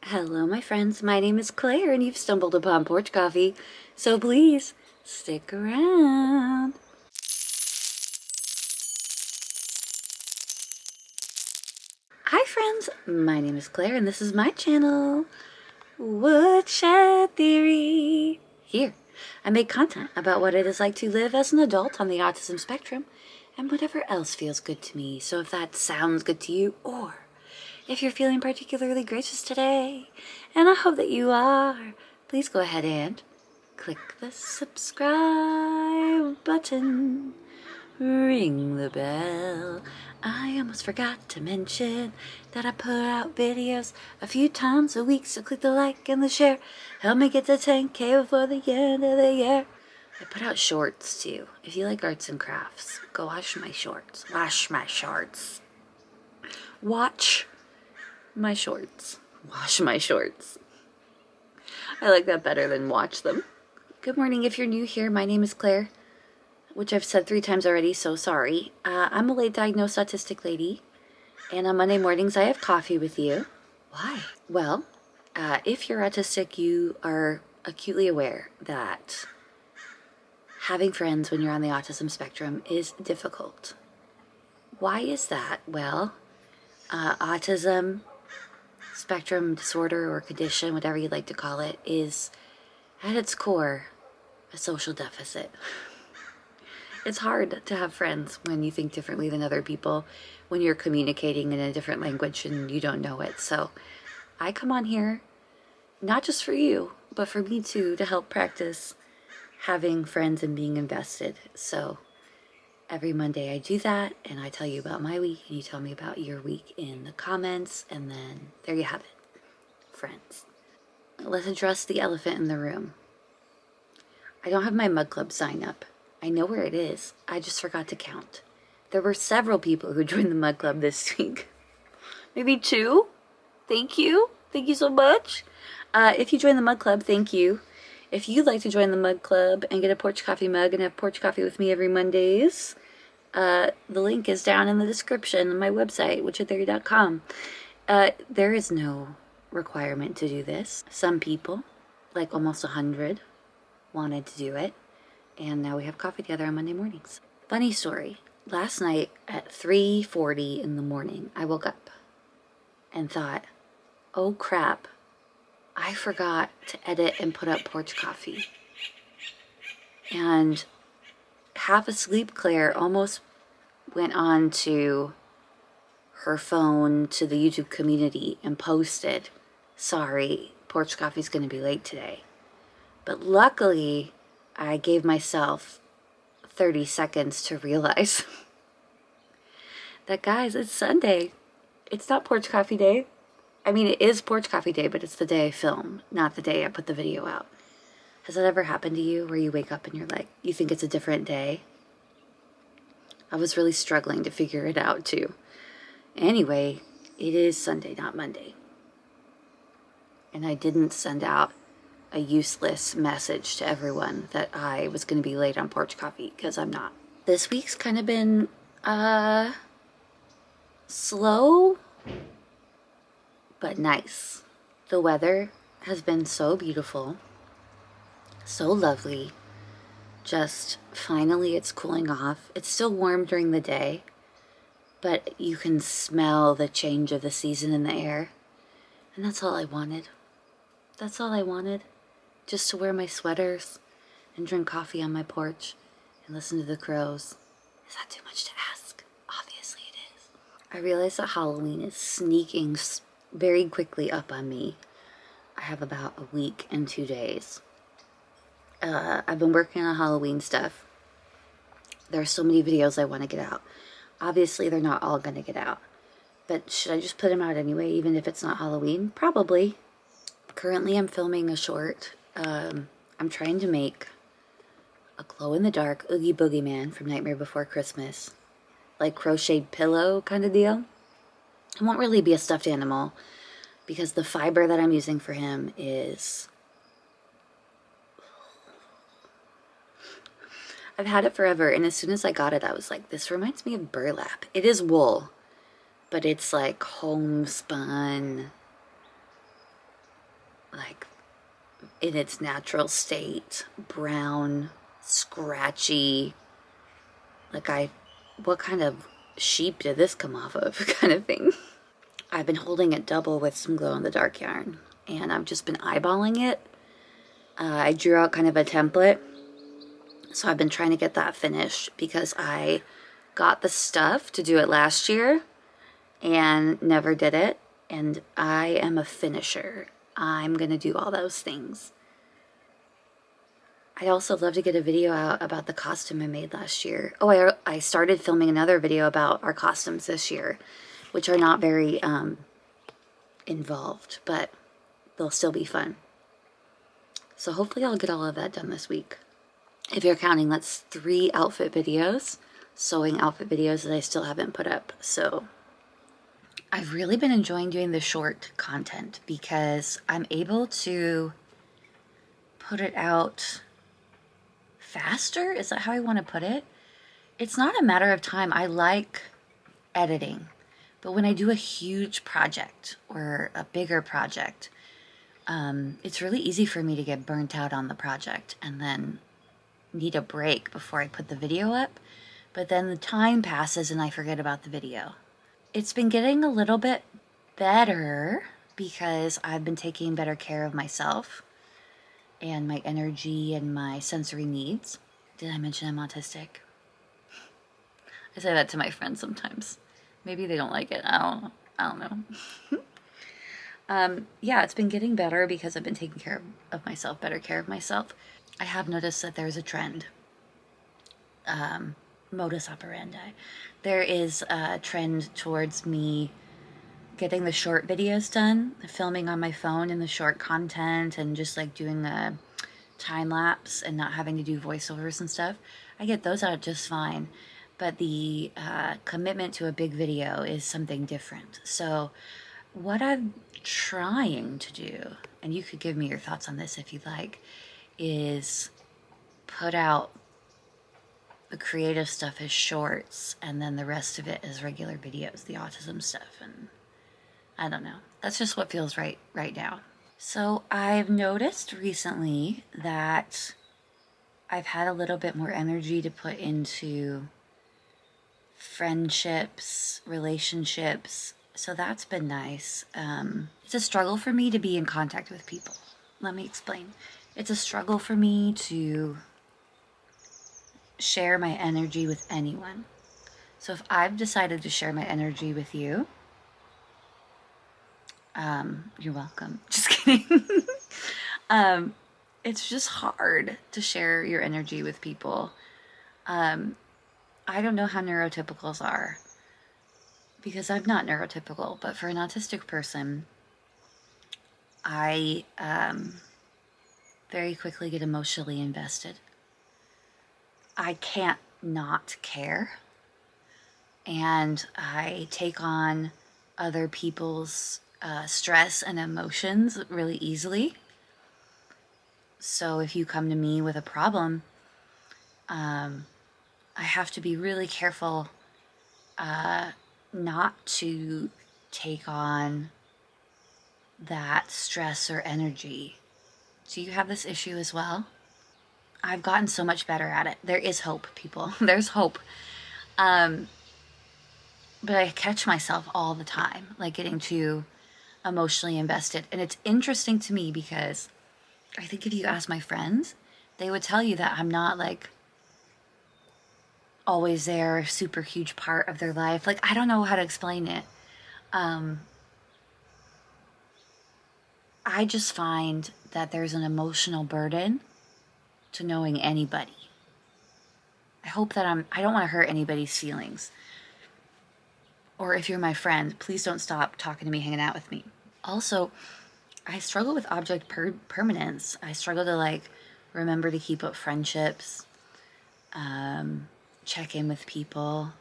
Hello, my friends. My name is Claire, and you've stumbled upon Porch Coffee, so please stick around. Hi, friends. My name is Claire, and this is my channel, Woodshed Theory. Here, I make content about what it is like to live as an adult on the autism spectrum and whatever else feels good to me. So if that sounds good to you, or if you're feeling particularly gracious today, and I hope that you are, please go ahead and click the subscribe button. Ring the bell. I almost forgot to mention that I put out videos a few times a week, so click the like and the share. Help me get to 10K before the end of the year. I put out shorts too. If you like arts and crafts, go watch my shorts. Wash my shorts. Watch my shorts. Wash my shorts. I like that better than watch them. Good morning. If you're new here, my name is Claire, which I've said 3 times already, so sorry. I'm a late diagnosed autistic lady, and on Monday mornings I have coffee with you. Why? Well, if you're autistic, you are acutely aware that having friends when you're on the autism spectrum is difficult. Why is that? Well, autism spectrum disorder or condition, whatever you like to call it, is at its core a social deficit. It's hard to have friends when you think differently than other people, when you're communicating in a different language and you don't know it. So I come on here not just for you, but for me too, to help practice having friends and being invested. So every Monday I do that, and I tell you about my week, and you tell me about your week in the comments, and then there you have it, friends. Let's address the elephant in the room. I don't have my mug club sign up. I know where it is. I just forgot to count. There were several people who joined the mug club this week. Maybe 2. Thank you. Thank you so much. If you join the mug club, thank you. If you'd like to join the mug club and get a porch coffee mug and have porch coffee with me every Mondays, the link is down in the description on my website, woodsheadtheory.com. There is no requirement to do this. Some people, like almost 100, wanted to do it, and now we have coffee together on Monday mornings. Funny story. Last night at 3:40 in the morning, I woke up and thought, oh crap, I forgot to edit and put up porch coffee. And half asleep Claire almost went on to her phone to the YouTube community and posted, sorry, porch coffee's going to be late today. But luckily, I gave myself 30 seconds to realize that, guys, it's Sunday. It's not porch coffee day. I mean, it is porch coffee day, but it's the day I film, not the day I put the video out. Has that ever happened to you where you wake up and you're like, you think it's a different day? I was really struggling to figure it out too. Anyway, it is Sunday, not Monday. And I didn't send out a useless message to everyone that I was going to be late on porch coffee, because I'm not. This week's kind of been slow but nice. The weather has been so beautiful, so lovely. Just finally it's cooling off. It's still warm during the day, but you can smell the change of the season in the air. And that's all I wanted. That's all I wanted. Just to wear my sweaters and drink coffee on my porch and listen to the crows. Is that too much to ask? Obviously it is. I realize that Halloween is sneaking very quickly up on me. I have about a week and 2 days. I've been working on Halloween stuff. There are so many videos I want to get out. Obviously they're not all going to get out. But should I just put them out anyway, even if it's not Halloween? Probably. Currently I'm filming a short. I'm trying to make a glow-in-the-dark Oogie Boogie Man from Nightmare Before Christmas. Like crocheted pillow kind of deal. It won't really be a stuffed animal because the fiber that I'm using for him is... I've had it forever, and as soon as I got it, I was like, this reminds me of burlap. It is wool, but it's like homespun like in its natural state, brown, scratchy, like what kind of sheep did this come off of kind of thing. I've been holding it double with some glow-in-the-dark yarn, and I've just been eyeballing it. I drew out kind of a template, so I've been trying to get that finished because I got the stuff to do it last year and never did it, and I am a finisher. I'm gonna do all those things. I'd also love to get a video out about the costume I made last year. Oh, I started filming another video about our costumes this year, which are not very involved, but they'll still be fun. So hopefully I'll get all of that done this week. If you're counting, that's 3 outfit videos, sewing outfit videos that I still haven't put up. So I've really been enjoying doing the short content because I'm able to put it out faster. Is that how I want to put it? It's not a matter of time. I like editing, but when I do a huge project or a bigger project, it's really easy for me to get burnt out on the project and then need a break before I put the video up. But then the time passes and I forget about the video. It's been getting a little bit better because I've been taking better care of myself and my energy and my sensory needs. Did I mention I'm autistic? I say that to my friends sometimes. Maybe they don't like it. I don't know. Yeah, it's been getting better because I've been taking care of myself, better care of myself. I have noticed that there's a trend. Modus operandi. There is a trend towards me getting the short videos done, filming on my phone in the short content and just like doing a time lapse and not having to do voiceovers and stuff. I get those out just fine, but the commitment to a big video is something different. So what I'm trying to do, and you could give me your thoughts on this if you'd like, is put out the creative stuff as shorts and then the rest of it is regular videos, the autism stuff, and I don't know. That's just what feels right now. So I've noticed recently that I've had a little bit more energy to put into friendships, relationships. So that's been nice. It's a struggle for me to be in contact with people. Let me explain. It's a struggle for me to share my energy with anyone. So if I've decided to share my energy with you, you're welcome. Just kidding. It's just hard to share your energy with people. I don't know how neurotypicals are because I'm not neurotypical, but for an autistic person, I very quickly get emotionally invested. I can't not care, and I take on other people's stress and emotions really easily. So if you come to me with a problem, I have to be really careful not to take on that stress or energy. Do you have this issue as well? I've gotten so much better at it. There is hope, people. There's hope. But I catch myself all the time, like getting too emotionally invested. And it's interesting to me because I think if you ask my friends, they would tell you that I'm not like always there, a super huge part of their life. Like, I don't know how to explain it. I just find that there's an emotional burden to knowing anybody. I hope that I don't want to hurt anybody's feelings. Or if you're my friend, please don't stop talking to me, hanging out with me. Also, I struggle with object permanence. I struggle to like remember to keep up friendships, check in with people,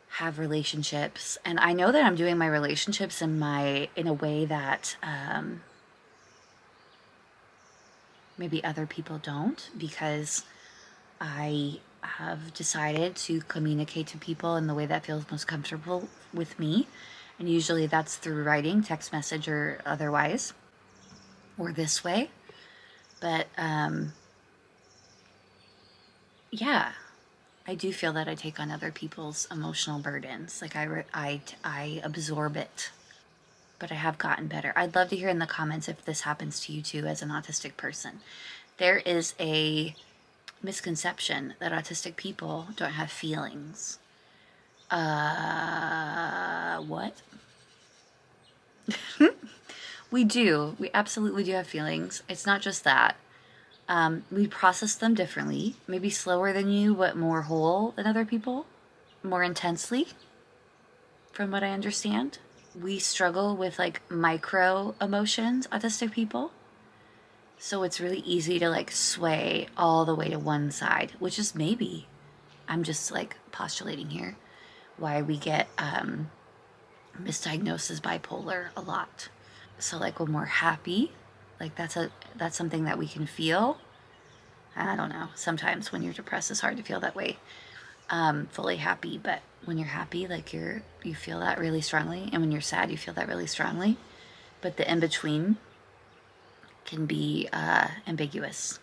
have relationships. And I know that I'm doing my relationships in a way that maybe other people don't, because I have decided to communicate to people in the way that feels most comfortable with me. And usually that's through writing, text message, or otherwise. or this way. But yeah, I do feel that I take on other people's emotional burdens. Like I absorb it. But I have gotten better. I'd love to hear in the comments if this happens to you too as an autistic person. There is a misconception that autistic people don't have feelings. What? We do. We absolutely do have feelings. It's not just that. We process them differently, maybe slower than you, but more whole than other people, more intensely, from what I understand. We struggle with like micro emotions, autistic people. So it's really easy to like sway all the way to one side, which is maybe, I'm just like postulating here, why we get misdiagnosed as bipolar a lot. So like when we're happy, like that's something that we can feel. I don't know. Sometimes when you're depressed, it's hard to feel that way, fully happy. But when you're happy, like you feel that really strongly, and when you're sad, you feel that really strongly. But the in between can be ambiguous,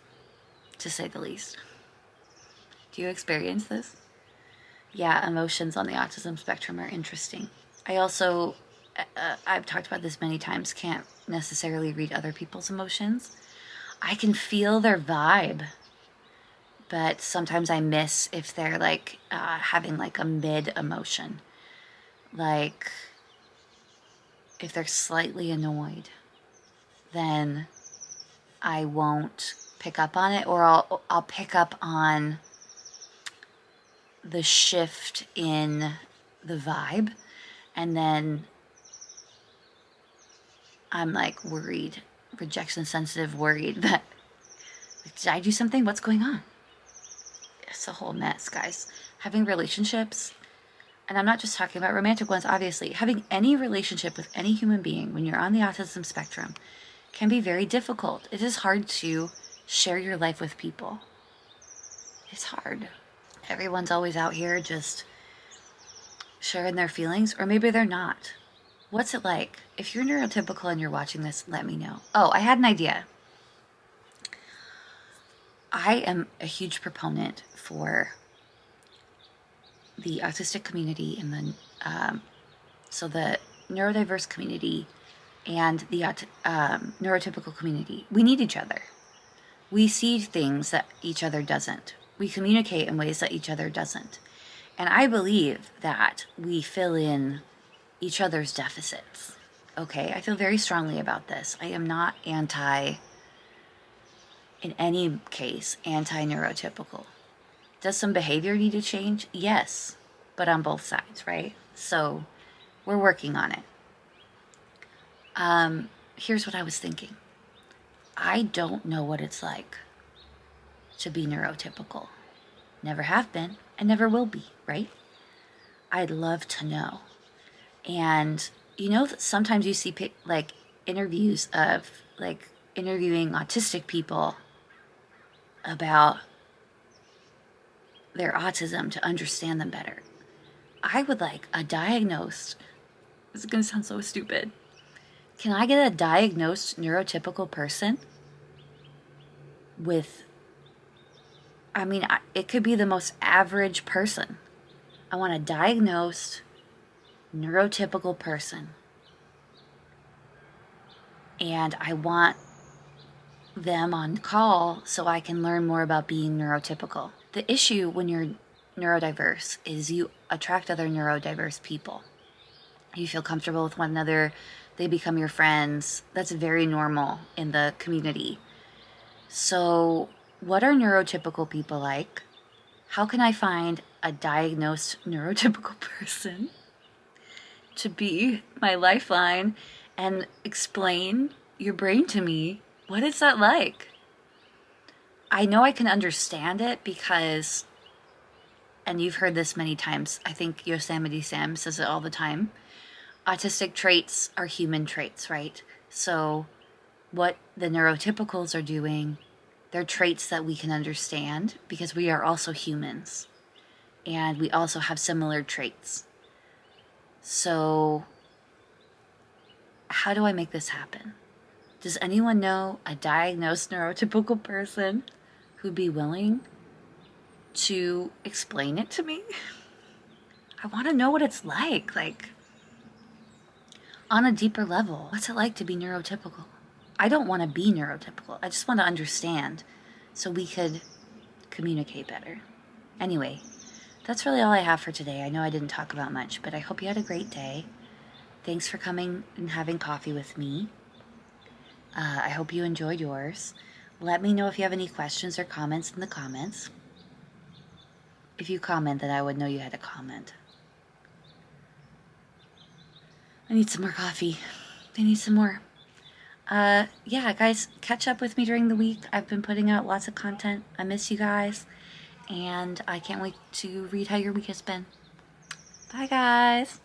to say the least. Do you experience this? Yeah, emotions on the autism spectrum are interesting. I also, I've talked about this many times, can't necessarily read other people's emotions. I can feel their vibe, but sometimes I miss if they're like having like a mid emotion. Like if they're slightly annoyed, then I won't pick up on it, or I'll pick up on the shift in the vibe, and then I'm like worried, rejection sensitive, worried that like, did I do something? What's going on? It's a whole mess, guys. Having relationships, and I'm not just talking about romantic ones, obviously, having any relationship with any human being when you're on the autism spectrum can be very difficult. It is hard to share your life with people. It's hard. Everyone's always out here just sharing their feelings, or maybe they're not. What's it like? If you're neurotypical and you're watching this, let me know. Oh, I had an idea. I am a huge proponent for the autistic community and the neurodiverse community and the neurotypical community. We need each other. We see things that each other doesn't. We communicate in ways that each other doesn't. And I believe that we fill in each other's deficits. Okay, I feel very strongly about this. I am not in any case, anti-neurotypical. Does some behavior need to change? Yes, but on both sides, right? So we're working on it. Here's what I was thinking. I don't know what it's like to be neurotypical. Never have been and never will be, right? I'd love to know. And you know that sometimes you see like interviews of like interviewing autistic people about their autism to understand them better. I would like a diagnosed, this is going to sound so stupid. Can I get a diagnosed neurotypical person with, it could be the most average person. I want a diagnosed neurotypical person. And I want them on call so I can learn more about being neurotypical. The issue when you're neurodiverse is you attract other neurodiverse people. You feel comfortable with one another. They become your friends. That's very normal in the community. So what are neurotypical people like? How can I find a diagnosed neurotypical person to be my lifeline and explain your brain to me? What is that like? I know I can understand it because, and you've heard this many times, I think Yosemite Sam says it all the time, autistic traits are human traits, right? So what the neurotypicals are doing, they're traits that we can understand because we are also humans and we also have similar traits. So how do I make this happen? Does anyone know a diagnosed neurotypical person who'd be willing to explain it to me? I want to know what it's like on a deeper level. What's it like to be neurotypical? I don't want to be neurotypical. I just want to understand so we could communicate better. Anyway, that's really all I have for today. I know I didn't talk about much, but I hope you had a great day. Thanks for coming and having coffee with me. I hope you enjoyed yours. Let me know if you have any questions or comments in the comments. If you comment, then I would know you had a comment. I need some more coffee. I need some more. Yeah, guys, catch up with me during the week. I've been putting out lots of content. I miss you guys. And I can't wait to read how your week has been. Bye, guys.